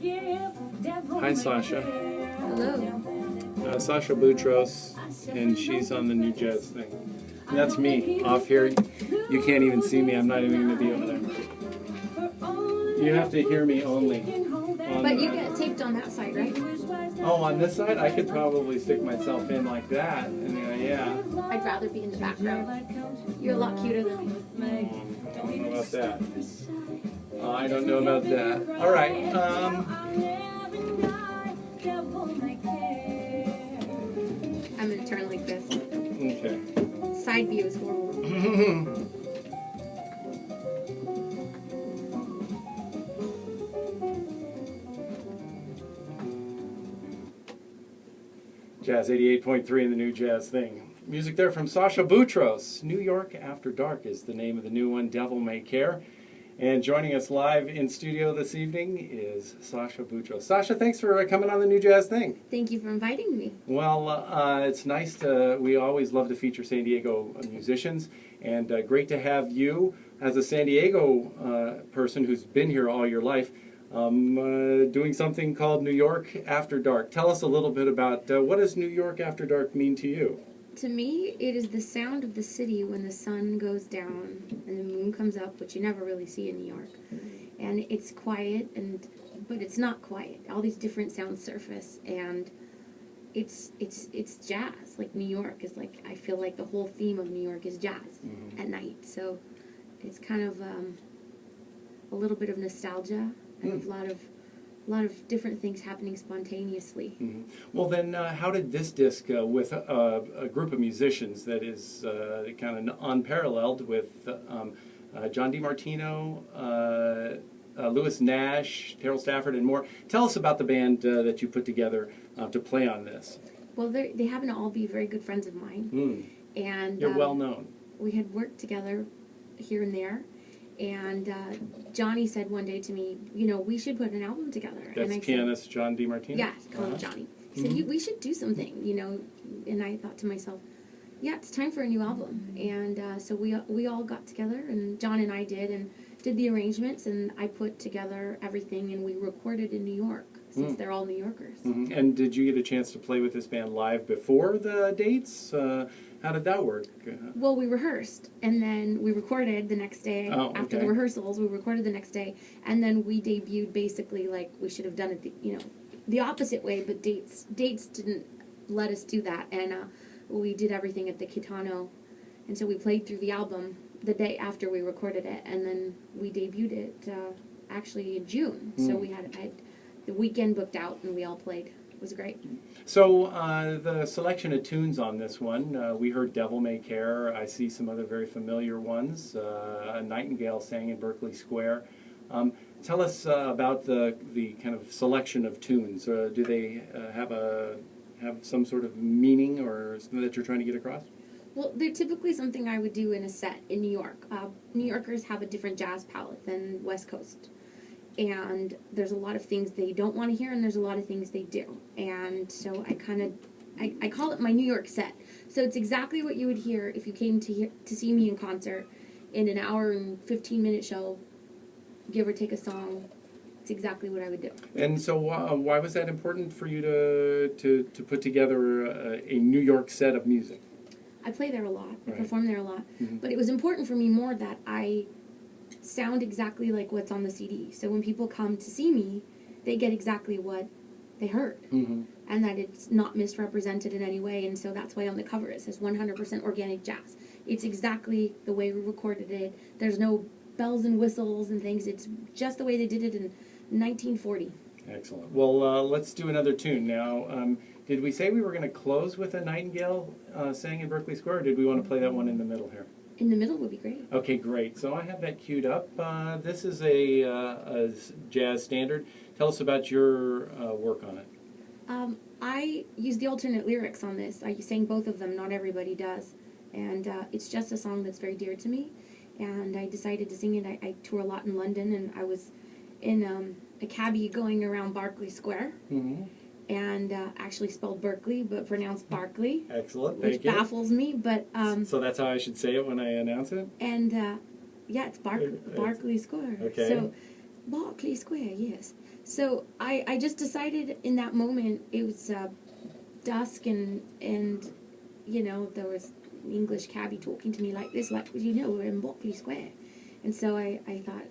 Hi, Sacha. Hello. Sacha Boutros, and she's on the New Jazz Thing. And that's me, off here. You can't even see me. I'm not even going to be over there. You have to hear me only. But you get taped on that side, right? Oh, on this side? I could probably stick myself in like that. And yeah. I'd rather be in the background. You're a lot cuter than me. I don't know about that. I don't know about that. All right. I'm going to turn like this. Okay. Side view is horrible. Jazz 88.3 in the New Jazz Thing. Music there from Sacha Boutros. New York After Dark is the name of the new one, Devil May Care. And joining us live in studio this evening is Sacha Boutros. Sacha, thanks for coming on the New Jazz Thing. Thank you for inviting me. Well, it's nice to, we always love to feature San Diego musicians, and great to have you as a San Diego person who's been here all your life, doing something called New York After Dark. Tell us a little bit about what does New York After Dark mean to you? To me, it is the sound of the city when the sun goes down and the moon comes up, which you never really see in New York. And it's quiet, but it's not quiet. All these different sounds surface, and it's jazz. Like New York is like, I feel like the whole theme of New York is jazz at night. So it's kind of a little bit of nostalgia and a lot of different things happening spontaneously. Well, then, how did this disc, with a group of musicians that is kind of unparalleled with John DiMartino, Lewis Nash, Terrell Stafford, and more, tell us about the band that you put together to play on this. Well, they happen to all be very good friends of mine. And you're well known. We had worked together here and there. And Johnny said one day to me, you know, we should put an album together. That's and pianist John DiMartino? Yeah, call him Johnny. He said, we should do something, you know. And I thought to myself, yeah, it's time for a new album. And so we all got together, and John and I did the arrangements, and I put together everything, and we recorded in New York, since they're all New Yorkers. And did you get a chance to play with this band live before the dates? How did that work? Well, we rehearsed, and then we recorded the next day. After the rehearsals, we recorded the next day, and then we debuted basically like we should have done it, the opposite way, but dates didn't let us do that, and we did everything at the Kitano, and so we played through the album the day after we recorded it, and then we debuted it actually in June. So we had the weekend booked out, and we all played. It was great. So the selection of tunes on this one, we heard Devil May Care. I see some other very familiar ones. A Nightingale sang in Berkeley Square. Tell us about the kind of selection of tunes. Do they have some sort of meaning or something that you're trying to get across? Well, they're typically something I would do in a set in New York. New Yorkers have a different jazz palette than West Coast. And there's a lot of things they don't want to hear, and there's a lot of things they do. And so I call it my New York set. So it's exactly what you would hear if you came to see me in concert in an hour and 15-minute show, give or take a song. It's exactly what I would do. And so why was that important for you to put together a New York set of music? I play there a lot. I perform there a lot. But it was important for me more that I sound exactly like what's on the CD. So when people come to see me, they get exactly what they heard. And that it's not misrepresented in any way. And so that's why on the cover it says 100% organic jazz. It's exactly the way we recorded it. There's no bells and whistles and things. It's just the way they did it in 1940. Excellent. Well, let's do another tune now. Did we say we were going to close with a Nightingale sang in Berkeley Square, or did we want to play that one in the middle here? In the middle would be great. Okay, great. So I have that queued up. This is a jazz standard. Tell us about your work on it. I used the alternate lyrics on this. I sang both of them. Not everybody does. And it's just a song that's very dear to me. And I decided to sing it. I tour a lot in London, and I was in a cabbie going around Berkeley Square. And actually spelled Berkeley, but pronounced Barkley. Excellent, which baffles me, but... so that's how I should say it when I announce it? And, yeah, it's Berkeley Square. Okay. So Berkeley Square, yes. So I just decided in that moment, it was dusk and you know, there was an English cabbie talking to me like this, like, you know, we're in Berkeley Square. And so I thought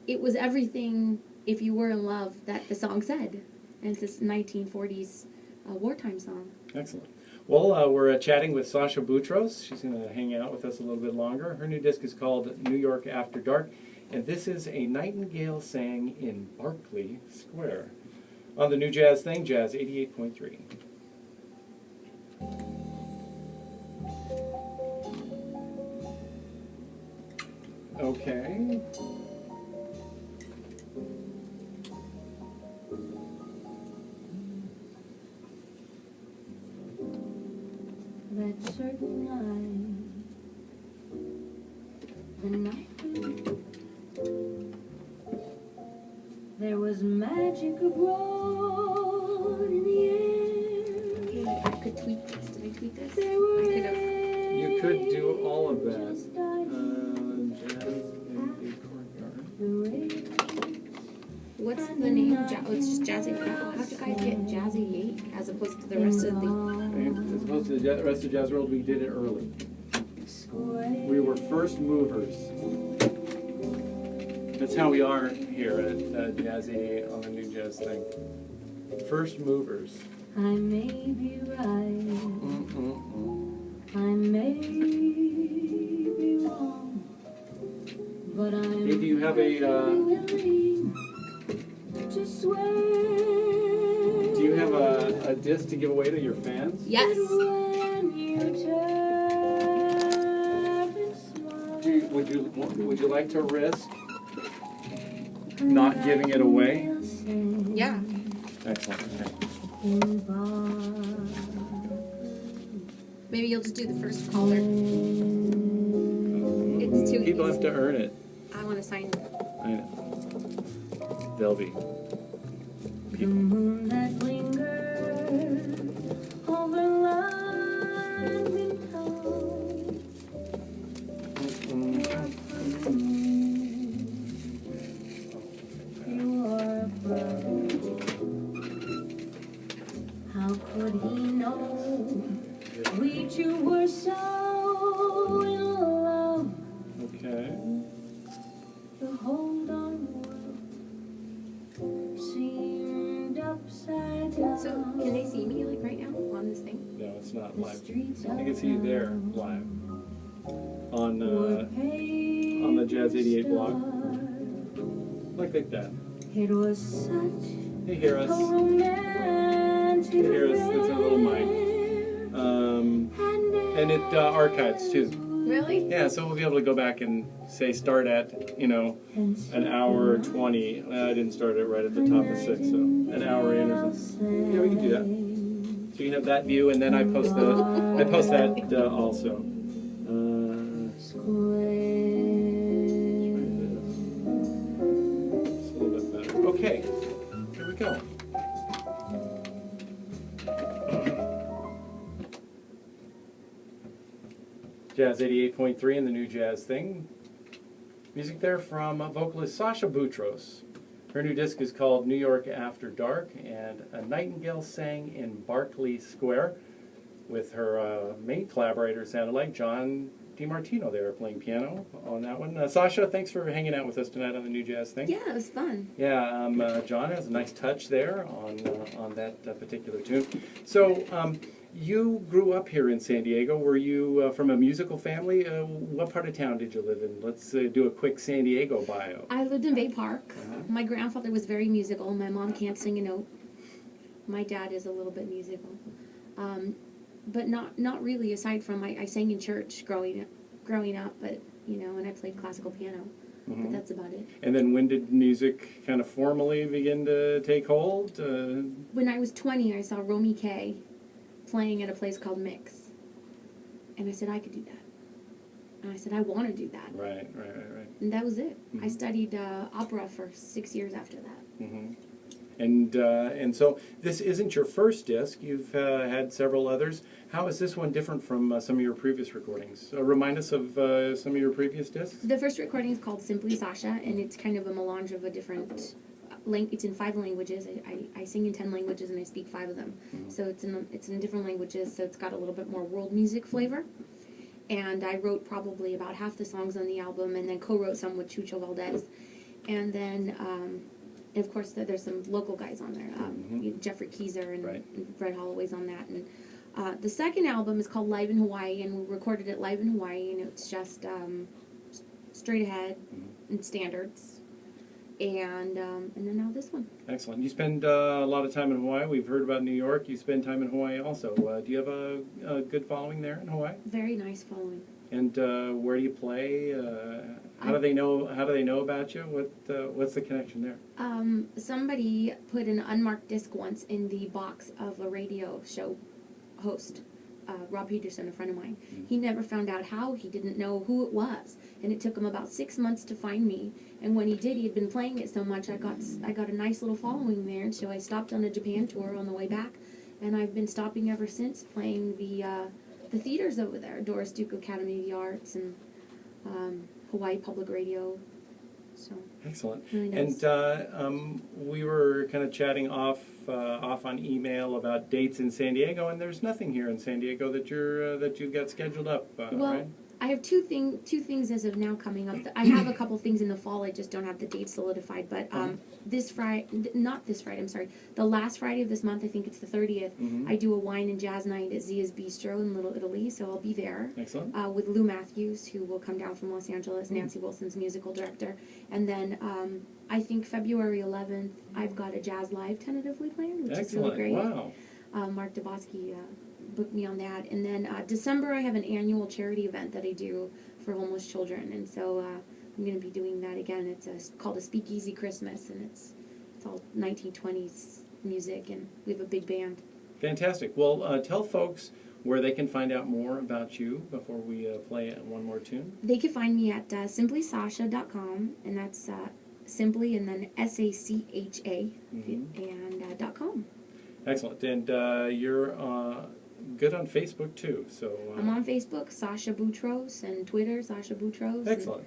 it was everything, if you were in love, that the song said. And it's this 1940s wartime song. Excellent. Well, we're chatting with Sacha Boutros. She's going to hang out with us a little bit longer. Her new disc is called New York After Dark, and this is A Nightingale Sang in Berkeley Square. On the New Jazz Thing, Jazz 88.3. Okay. That certain night, the night there was magic abroad in the air. Okay, I could tweak this. Did I tweak this? I could have. You could do all of that. Jazz in the Courtyard. What's the name? It's just Jazz 88. How do guys get Jazz 88 as opposed to the rest of the... Okay. As opposed to the rest of the Jazz World, we did it early. We were first movers. That's how we are here at Jazz 88 on the New Jazz Thing. First movers. I may be right. I may be wrong. But I'm Hey, do you have a do you have a disc to give away to your fans? Yes. Would you like to risk not giving it away? Yeah. Excellent. Okay. Maybe you'll just do the first caller. It's too People easy. have to earn it. I want to sign. I know. They'll be. The moon that lingers over London town. You are proud. How could he know we two were so in love? Okay. The whole darn world seemed upside down. So, can they see me like right now on this thing? No, it's not live. I can see you there live on the Jazz 88 blog. Like that. It was such They hear us. a romantic They hear us. It's a little mic. And it archives too. Really? Yeah, so we'll be able to go back and say start at, an hour 20. I didn't start it right at the top of 6, so an hour in or something. Yeah, we can do that. So you can have that view, and then I post that also. It's a little bit better. Okay, here we go. Jazz 88.3 and the New Jazz Thing. Music there from vocalist Sacha Boutros. Her new disc is called New York After Dark, and A Nightingale Sang in Berkeley Square with her main collaborator, sounded like John DiMartino there playing piano on that one. Sacha, thanks for hanging out with us tonight on the New Jazz Thing. Yeah, it was fun. Yeah, John has a nice touch there on that particular tune. So, you grew up here in San Diego. Were you from a musical family? What part of town did you live in? Let's do a quick San Diego bio. I lived in Bay Park. My grandfather was very musical. My mom can't sing a note. My dad is a little bit musical. But not really, aside from I sang in church growing up, but, and I played classical piano. Mm-hmm. But that's about it. And then when did music kind of formally begin to take hold? When I was 20, I saw Romy Kay playing at a place called Mix. And I said, I could do that. And I said, I want to do that. Right. And that was it. Mm-hmm. I studied opera for 6 years after that. Mm-hmm. And so this isn't your first disc. You've had several others. How is this one different from some of your previous recordings? Remind us of some of your previous discs. The first recording is called Simply Sacha, and it's kind of a melange of a different it's in 5 languages. I sing in 10 languages and I speak 5 of them. Mm-hmm. So it's in different languages, so it's got a little bit more world music flavor. And I wrote probably about half the songs on the album, and then co-wrote some with Chucho Valdez. And then, of course, there's some local guys on there. Jeffrey Keyser and, Right. and Fred Holloway's on that. And the second album is called Live in Hawaii, and we recorded it live in Hawaii, and it's just straight ahead and standards. And then now this one. Excellent. You spend a lot of time in Hawaii. We've heard about New York. You spend time in Hawaii also. Do you have a good following there in Hawaii? Very nice following. And where do you play? How do they know? How do they know about you? What's the connection there? Somebody put an unmarked disc once in the box of a radio show host, Rob Peterson, a friend of mine. He never found out how. He didn't know who it was, and it took him about 6 months to find me. And when he did, he had been playing it so much, I got a nice little following there. And so I stopped on a Japan tour on the way back, and I've been stopping ever since, playing the theaters over there, Doris Duke Academy of the Arts and Hawaii Public Radio. So Excellent. really nice. And we were kind of chatting off on email about dates in San Diego, and there's nothing here in San Diego that you've got scheduled up, Well, right? I have two things as of now coming up. I have a couple things in the fall. I just don't have the dates solidified. But not this Friday. I'm sorry. The last Friday of this month. I think it's the 30th. I do a wine and jazz night at Zia's Bistro in Little Italy. So I'll be there. Excellent. With Lou Matthews, who will come down from Los Angeles. Nancy Wilson's musical director. And then I think February 11th, I've got a jazz live tentatively planned, which Excellent. is really great. Wow. Mark Dabosky booked me on that. And then December, I have an annual charity event that I do for homeless children. And so I'm going to be doing that again. It's called a Speakeasy Christmas, and it's all 1920s music, and we have a big band. Fantastic. Well, tell folks where they can find out more about you before we play one more tune. They can find me at simplysacha.com, and that's simply and then SACHA and .com. Excellent. And you're good on Facebook too. So I'm on Facebook, Sacha Boutros, and Twitter, Sacha Boutros. Excellent.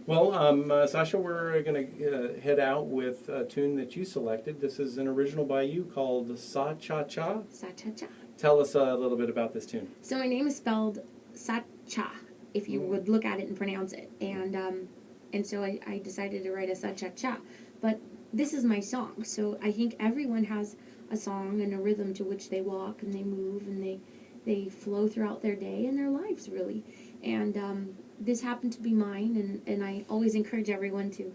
Well, Sacha, we're going to head out with a tune that you selected. This is an original by you called Sa-Cha-Cha. Sa-Cha-Cha. Tell us a little bit about this tune. So my name is spelled Sacha, if you would look at it and pronounce it. And so I decided to write a Sa-Cha-Cha. But this is my song, so I think everyone has a song and a rhythm to which they walk and they move and they flow throughout their day and their lives, really. And this happened to be mine, and I always encourage everyone to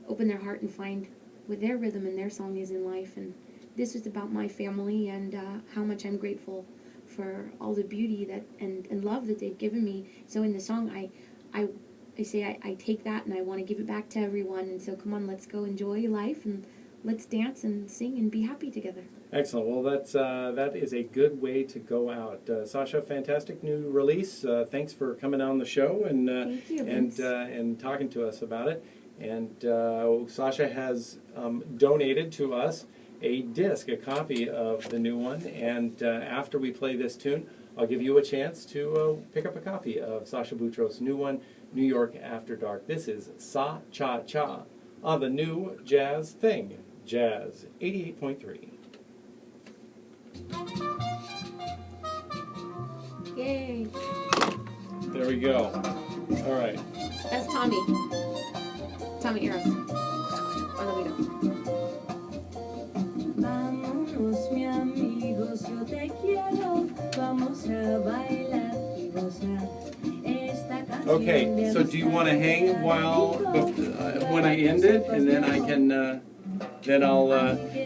open their heart and find what their rhythm and their song is in life. And this was about my family and how much I'm grateful for all the beauty that and love that they've given me. So in the song, I say I take that and I want to give it back to everyone. And so come on, let's go enjoy life and let's dance and sing and be happy together. Excellent. Well, that is a good way to go out. Sacha, fantastic new release. Thanks for coming on the show and Thank you, Vince. and talking to us about it. And Sacha has donated to us a disc, a copy of the new one. And after we play this tune, I'll give you a chance to pick up a copy of Sacha Boutros' new one, New York After Dark. This is Sa-Cha-Cha on the new Jazz Thing, Jazz 88.3. Yay! There we go. All right. That's Tommy Eros. On the video. Vámonos, mi amigos, yo te quiero. Vamos a bailar y gozar. Esta canción. Okay, so do you want to hang while when I end it, and then I can then I'll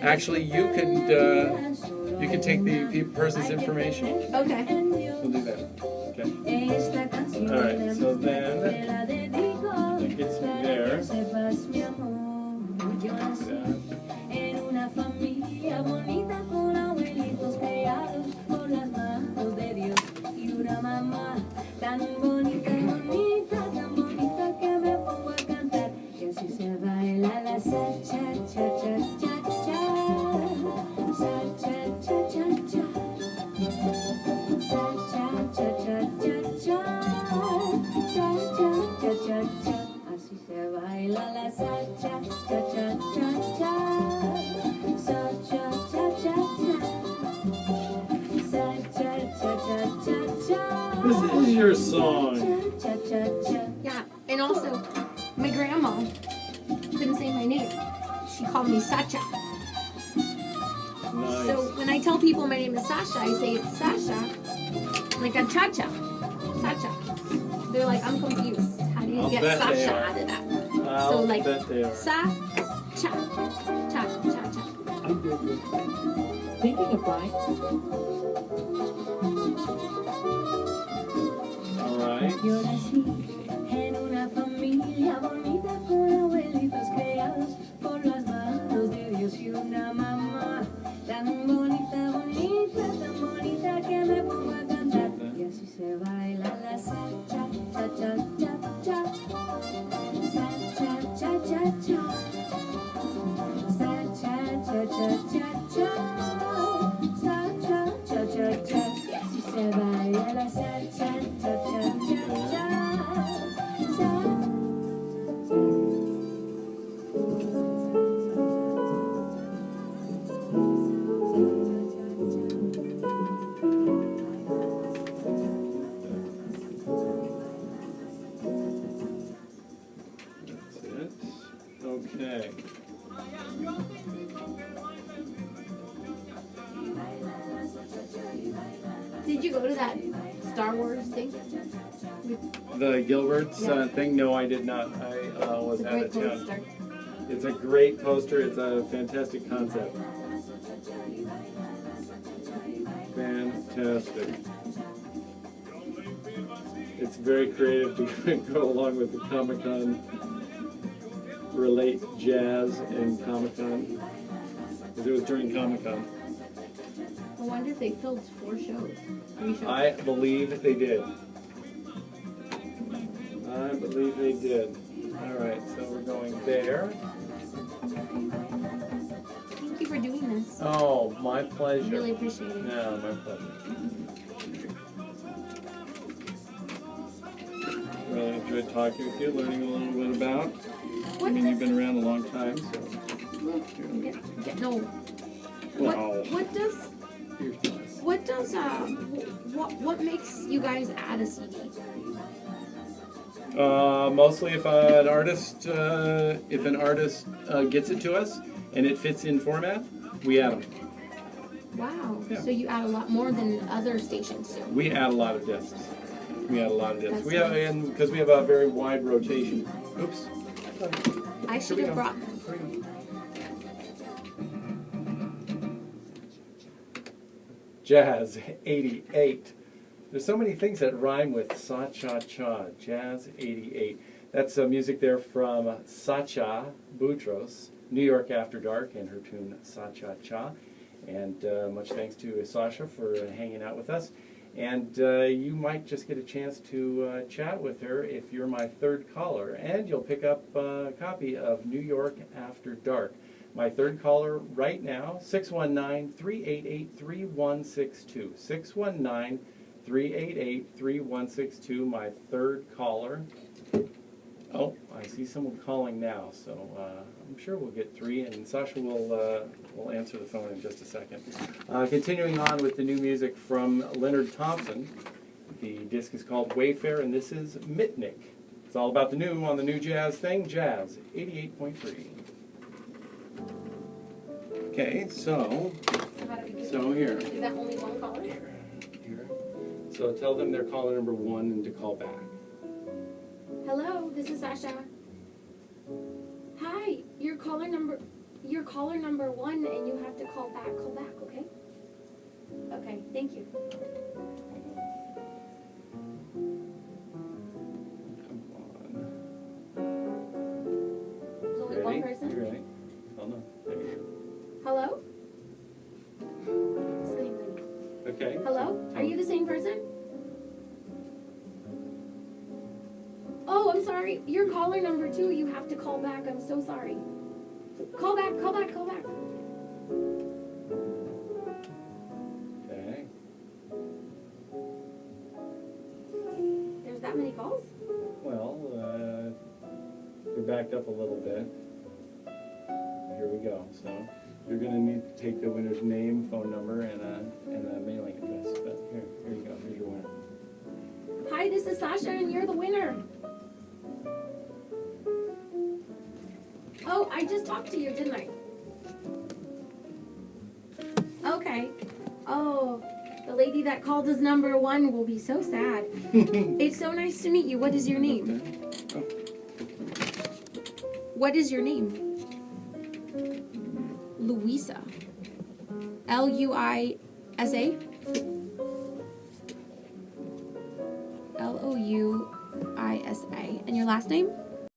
actually you could take the person's information. Okay. We'll do that. Okay. All right. So then that gets me there. En una familia bonita con abuelitos criados por las manos de Dios y una mamá tan bonita, bonita, tan bonita que me pongo a cantar y así se baila la cha cha cha cha cha cha. Sacha, cha, cha, cha. Sacha, cha, cha, cha, cha. This is your song. Cha, cha, cha. Yeah, and also, my grandma couldn't say my name. She called me Sacha. Nice. So when I tell people my name is Sasha, I say it's Sasha, like a cha-cha. Sacha. They're like, I'm confused. How do you I'll get bet they Sasha are. out of that? I'll So like, bet they are. Sa-cha, cha-cha-cha. Thinking of buying? All right. Yo nací en una familia bonita con abuelitos criados por las manos de Dios y una mamá tan bonita, bonita, tan bonita que me pongo a cantar. Y así se baila la salsa, cha, cha, cha, cha. Salsa, cha, cha, cha. Salsa, cha, cha, cha, cha. Salsa, cha, cha, cha. Y así se baila la salsa, cha, cha, cha, cha. That's it. Okay. Did you go to that Star Wars thing? The Gilberts Yeah. thing? No, I did not. I was It's a out great of town. poster. It's a great poster. It's a fantastic concept. Fantastic. It's very creative to go along with the Comic-Con, relate jazz and Comic-Con, because it was during Comic-Con. I wonder if they filmed 4 shows. 3 shows. I believe they did. I believe they did. All right, so we're going there. Thank you for doing this. Oh, my I pleasure. really appreciate it. Yeah, my pleasure. Really enjoyed talking with you, learning a little bit about. I What mean, you've does been around a long time, so. no? Well, What does here's this. what makes you guys add a CD? Mostly if an artist gets it to us and it fits in format, we add them. Wow. Yeah. So you add a lot more than other stations do. We add a lot of discs. We add a lot of discs. That's We have, nice. and because we have a very wide rotation. Oops. I should we have go. brought. Here we go. Jazz 88. There's so many things that rhyme with Sa-cha-cha. Jazz 88. That's music there from Sacha Boutros, New York After Dark, and her tune Sa-cha-cha. And much thanks to Sacha for hanging out with us. And you might just get a chance to chat with her if you're my third caller. And you'll pick up a copy of New York After Dark. My third caller right now, 619-388-3162. 619-388-3162, my third caller. Oh, I see someone calling now, so I'm sure we'll get 3, and Sasha will answer the phone in just a second. Continuing on with the new music from Leonard Thompson. The disc is called Wayfair, and this is Mitnick. It's all about the new on the new jazz thing, Jazz 88.3. Okay, so here. Is that only one caller? Here. So tell them they're caller number 1 and to call back. Hello, this is Sasha. Hi, you're caller number 1, and you have to call back. Call back, okay? Okay, thank you. Come on. There's only Ready? one person. You ready? Hold on. There you Hello? Same lady. go. Okay. Hello? Are you the same person? Oh, I'm sorry. You're caller number 2. You have to call back. I'm so sorry. Call back, call back, call back. Okay. There's that many calls? Well, they're backed up a little bit. Here we go. So you're going to need to take the winner's name, phone number, and a mailing address. But here you go. Here's your winner. Hi, this is Sasha, and you're the winner. Oh, I just talked to you, didn't I? Okay. Oh, the lady that called us number 1 will be so sad. It's so nice to meet you. What is your name? Oh. What is your name? Louisa. Luisa? Louisa. And your last name?